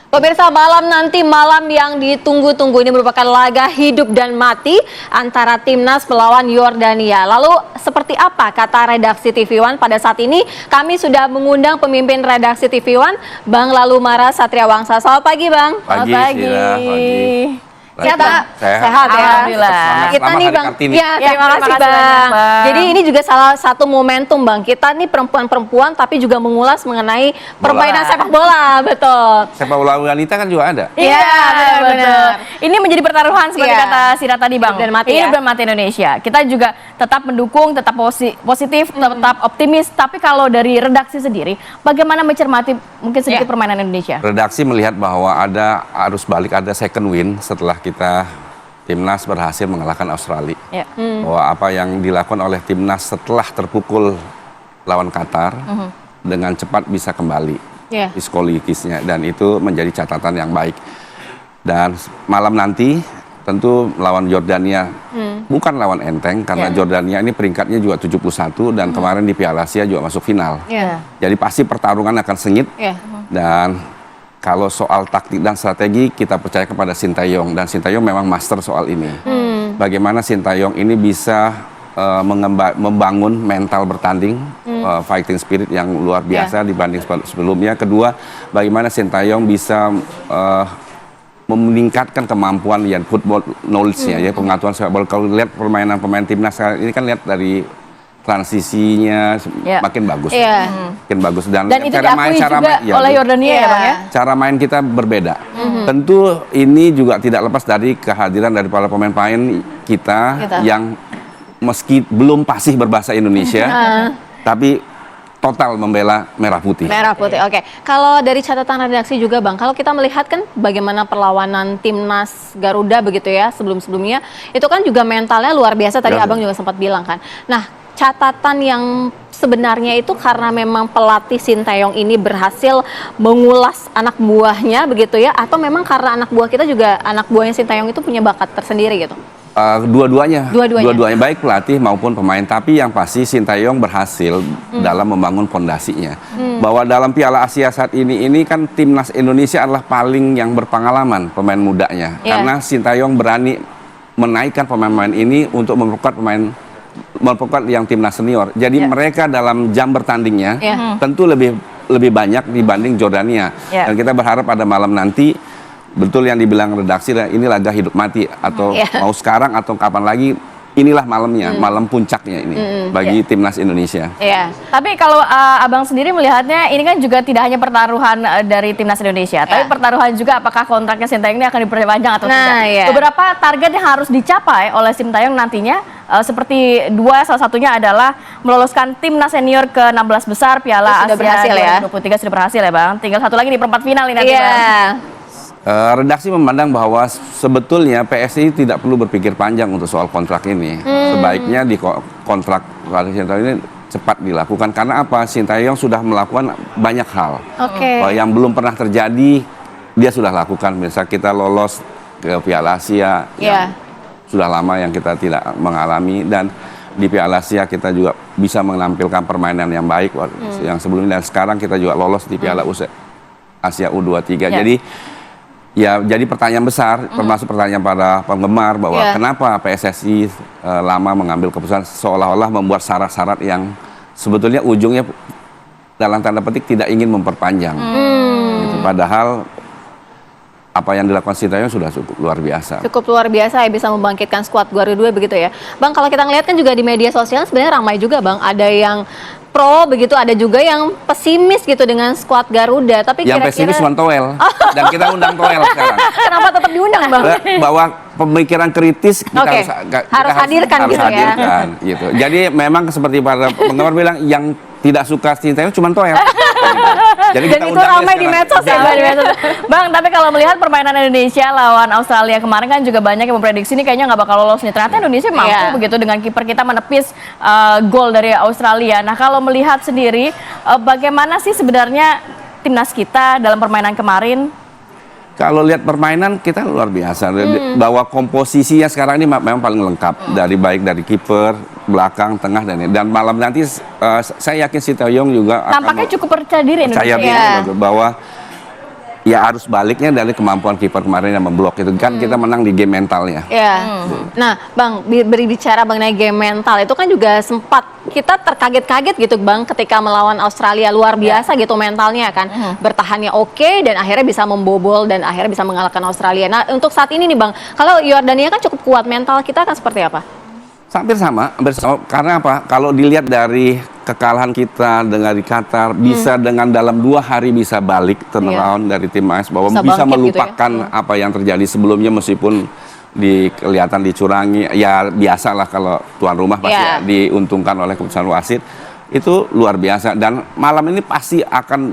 Pemirsa, malam yang ditunggu-tunggu ini merupakan laga hidup dan mati antara Timnas melawan Yordania. Lalu seperti apa kata redaksi TV One pada saat ini? Kami sudah mengundang pemimpin redaksi TV One, Bang Lalumara Satria Wangsa. Selamat pagi, Bang. Pagi, Selamat pagi. pagi. Sehat ya. Alhamdulillah. Kita nih Bang, ya, terima kasih Bang. Jadi ini juga salah satu momentum Bang. Kita nih perempuan-perempuan tapi juga mengulas mengenai permainan sepak bola, betul. Sepak bola wanita kan juga ada. Iya, betul. Ini menjadi pertaruhan seperti kata Sira tadi Bang. Dan mati, ini mati Indonesia. Kita juga tetap mendukung, tetap positif, tetap optimis. Tapi kalau dari redaksi sendiri, bagaimana mencermati mungkin sedikit permainan Indonesia? Redaksi melihat bahwa ada arus balik, ada second win setelah kita Timnas berhasil mengalahkan Australia. Bahwa apa yang dilakukan oleh Timnas setelah terpukul lawan Qatar dengan cepat bisa kembali psikologis,nya, dan itu menjadi catatan yang baik. Dan malam nanti tentu lawan Yordania bukan lawan enteng karena Yordania ini peringkatnya juga 71 dan kemarin di Piala Asia juga masuk final. Jadi pasti pertarungan akan sengit dan kalau soal taktik dan strategi, kita percaya kepada Sintayong. Dan Sintayong memang master soal ini. Bagaimana Sintayong ini bisa membangun mental bertanding, fighting spirit yang luar biasa dibanding sebelumnya. Kedua, bagaimana Sintayong bisa meningkatkan kemampuan yang football knowledge-nya, ya, pengetahuan sepak bola. Kalau lihat permainan pemain Timnas ini kan lihat dari transisinya makin bagus, makin bagus, dan itu cara main oleh Yordania ya Bang ya. Cara main kita berbeda. Tentu ini juga tidak lepas dari kehadiran dari para pemain-pemain kita yang meski belum fasih berbahasa Indonesia, tapi total membela merah putih. Merah putih, oke. Kalau dari catatan redaksi juga Bang, kalau kita melihat kan bagaimana perlawanan Timnas Garuda begitu ya sebelum-sebelumnya, itu kan juga mentalnya luar biasa. Tadi Abang juga sempat bilang kan. Nah, catatan yang sebenarnya itu karena memang pelatih Sintayong ini berhasil mengulas anak buahnya begitu ya, atau memang karena anak buah kita juga, anak buahnya Sintayong itu punya bakat tersendiri gitu? Dua-duanya baik pelatih maupun pemain, tapi yang pasti Sintayong berhasil dalam membangun fondasinya. Bahwa dalam Piala Asia saat ini kan Timnas Indonesia adalah paling yang berpengalaman pemain mudanya, karena Sintayong berani menaikkan pemain-pemain ini untuk memperkuat yang Timnas senior. Jadi mereka dalam jam bertandingnya tentu lebih banyak dibanding Yordania. Dan kita berharap pada malam nanti betul yang dibilang redaksi, ini laga hidup mati, atau mau sekarang atau kapan lagi, inilah malamnya, malam puncaknya ini bagi Timnas Indonesia. Tapi kalau Abang sendiri melihatnya, ini kan juga tidak hanya pertaruhan dari Timnas Indonesia, tapi pertaruhan juga apakah kontraknya Sintayong ini akan diperpanjang atau tidak. Beberapa target yang harus dicapai oleh Sintayong nantinya, seperti salah satunya adalah meloloskan Timnas senior ke 16 besar Piala Asia 2023 sudah berhasil ya Bang. Tinggal satu lagi di perempat final ini nanti Bang. Redaksi memandang bahwa sebetulnya PSSI tidak perlu berpikir panjang untuk soal kontrak ini. Sebaiknya di kontrak ini cepat dilakukan. Karena apa? Sintayong sudah melakukan banyak hal yang belum pernah terjadi, dia sudah lakukan. Misalnya kita lolos ke Piala Asia, sudah lama yang kita tidak mengalami, dan di Piala Asia kita juga bisa menampilkan permainan yang baik yang sebelumnya, dan sekarang kita juga lolos di Piala Asia U23. Jadi pertanyaan besar, termasuk pertanyaan para penggemar, bahwa kenapa PSSI lama mengambil keputusan seolah-olah membuat syarat-syarat yang sebetulnya ujungnya dalam tanda petik tidak ingin memperpanjang. Gitu. Padahal apa yang dilakukan Sintayong sudah cukup luar biasa. Cukup luar biasa ya, bisa membangkitkan skuad Garuda begitu ya. Bang, kalau kita ngelihat kan juga di media sosial sebenarnya ramai juga Bang, ada yang pro begitu, ada juga yang pesimis gitu dengan skuad Garuda. Tapi yang pesimis cuma Toel, dan kita undang Toel sekarang. Kenapa tetap diundang Bang? Bahwa pemikiran kritis kita harus hadirkan gitu ya. Gitu. Jadi memang seperti para penggemar bilang, yang tidak suka Sintayong cuma Toel. Jadi dan itu ramai di medsos ya Bang. Tapi kalau melihat permainan Indonesia lawan Australia kemarin kan juga banyak yang memprediksi ini kayaknya nggak bakal lolos nih. Ternyata Indonesia mampu begitu dengan kiper kita menepis gol dari Australia. Nah, kalau melihat sendiri bagaimana sih sebenarnya timnas kita dalam permainan kemarin? Kalau lihat permainan kita luar biasa, bahwa komposisinya sekarang ini memang paling lengkap, baik dari kiper, belakang, tengah, dan malam nanti saya yakin Sintayong juga tampaknya cukup percaya diri bahwa ya arus baliknya dari kemampuan kiper kemarin yang memblok itu kan kita menang di game mentalnya. Ya. Nah, Bang, berbicara mengenai game mental itu kan juga sempat kita terkaget-kaget gitu, Bang, ketika melawan Australia. Luar biasa gitu mentalnya kan. Bertahannya oke dan akhirnya bisa membobol dan akhirnya bisa mengalahkan Australia. Nah, untuk saat ini nih, Bang, kalau Yordania kan cukup kuat, mental kita akan seperti apa? Hampir sama, karena apa? Kalau dilihat dari kekalahan kita dengan di Qatar, bisa dengan dalam 2 hari bisa balik turnaround dari tim AS bahwa bisa melupakan gitu ya? Apa yang terjadi sebelumnya meskipun kelihatan dicurangi, ya biasalah kalau tuan rumah pasti diuntungkan oleh keputusan wasit, itu luar biasa dan malam ini pasti akan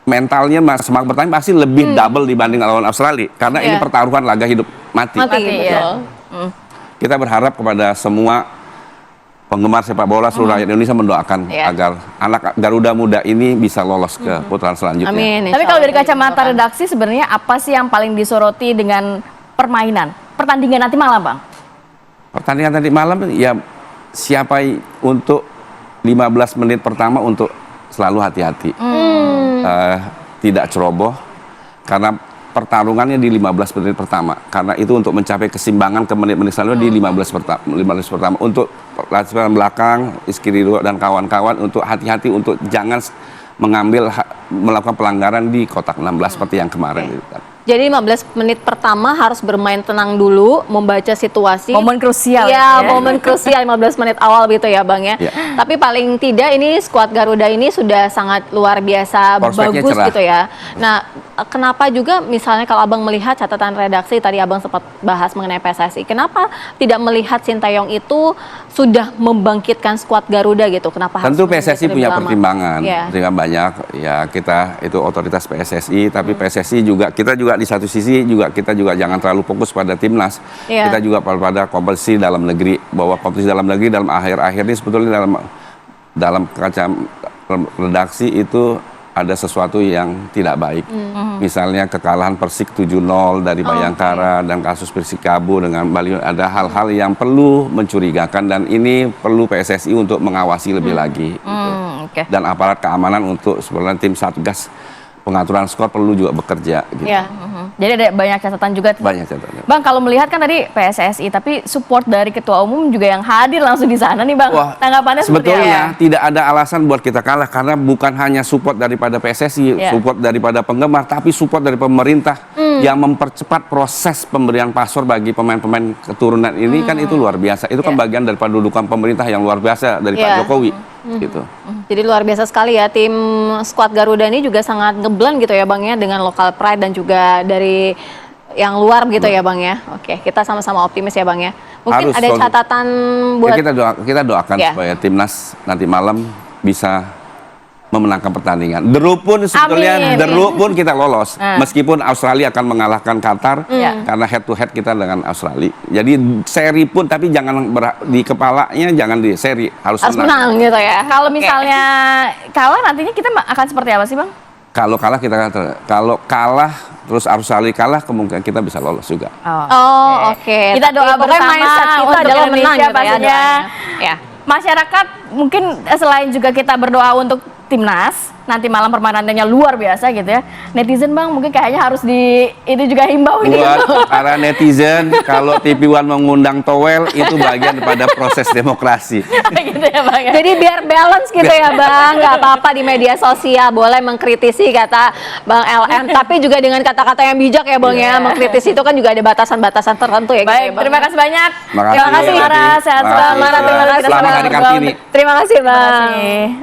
mentalnya semangat bertanding pasti lebih double dibanding lawan Australia karena ini pertaruhan laga hidup mati. Betul. Kita berharap kepada semua penggemar sepak bola seluruh rakyat Indonesia mendoakan agar anak Garuda muda ini bisa lolos ke putaran selanjutnya. Amin. Tapi kalau dari kacamata redaksi sebenarnya apa sih yang paling disoroti dengan pertandingan nanti malam, Bang? Pertandingan nanti malam ya siapa untuk 15 menit pertama untuk selalu hati-hati. Tidak ceroboh karena pertarungannya di 15 menit pertama karena itu untuk mencapai keseimbangan ke menit-menit selanjutnya di 15 pertama untuk latihan belakang Rizky dan kawan-kawan untuk hati-hati untuk jangan melakukan pelanggaran di kotak 16 seperti yang kemarin. Jadi 15 menit pertama harus bermain tenang dulu, membaca situasi. Momen krusial. Ya, momen krusial 15 menit awal gitu ya, Bang ya. Tapi paling tidak ini skuad Garuda ini sudah sangat luar biasa bagus cerah gitu ya. Nah, kenapa juga misalnya kalau Abang melihat catatan redaksi tadi Abang sempat bahas mengenai PSSI, kenapa tidak melihat Sintayong itu sudah membangkitkan skuad Garuda gitu? Kenapa Tentu PSSI punya pertimbangan, dengan banyak ya kita itu otoritas PSSI, tapi PSSI juga kita juga di satu sisi kita juga jangan terlalu fokus pada timnas, kita juga pada kompetisi dalam negeri, bahwa kompetisi dalam negeri dalam akhir-akhir ini sebetulnya dalam kaca redaksi itu ada sesuatu yang tidak baik. Misalnya kekalahan Persik 7-0 dari Bayangkara dan kasus Persikabo dengan Bali, ada hal-hal yang perlu mencurigakan dan ini perlu PSSI untuk mengawasi lebih lagi. Dan aparat keamanan untuk sebenarnya tim Satgas pengaturan skor perlu juga bekerja. Gitu. Jadi ada banyak catatan juga. Banyak catatan. Bang, kalau melihat kan tadi PSSI, tapi support dari ketua umum juga yang hadir langsung di sana nih, Bang. Wah, tanggapannya sebetulnya tidak ada alasan buat kita kalah karena bukan hanya support daripada PSSI, support daripada penggemar, tapi support dari pemerintah yang mempercepat proses pemberian paspor bagi pemain-pemain keturunan ini kan itu luar biasa. Itu kan bagian daripada dudukan pemerintah yang luar biasa dari Pak Jokowi. Gitu. Jadi luar biasa sekali ya, tim skuad Garuda ini juga sangat ngeblend gitu ya, Bang ya, dengan lokal pride dan juga dari yang luar gitu ya, Bang ya. Oke, kita sama-sama optimis ya, Bang ya. Mungkin ada catatan buat kita doakan supaya timnas nanti malam bisa memenangkan pertandingan. Pun sebetulnya pun kita lolos meskipun Australia akan mengalahkan Qatar karena head to head kita dengan Australia. Jadi seri pun tapi jangan di kepalanya jangan di seri harus menang gitu ya. Kalau misalnya kalah nantinya kita akan seperti apa sih, Bang? Kalau kalah terus Australia kalah kemungkinan kita bisa lolos juga. Oke. Kita doa bersama kita untuk adalah Indonesia menang pastinya. Ya. Masyarakat mungkin selain juga kita berdoa untuk timnas nanti malam permainannya luar biasa gitu ya. Netizen, Bang, mungkin kayaknya harus ini juga himbau ini. Buat para netizen, kalau TV One mengundang towel itu bagian daripada proses demokrasi. Gitu ya, Bang. Jadi biar balance gitu ya, Bang. Nggak apa-apa di media sosial boleh mengkritisi kata Bang LM, tapi juga dengan kata-kata yang bijak ya, Bang ya. Mengkritisi itu kan juga ada batasan-batasan tertentu ya. Baik, gitu, terima kasih banyak. Terima kasih, Mara, sehat selalu. Selamat Hari Kartini. Terima kasih, Bang.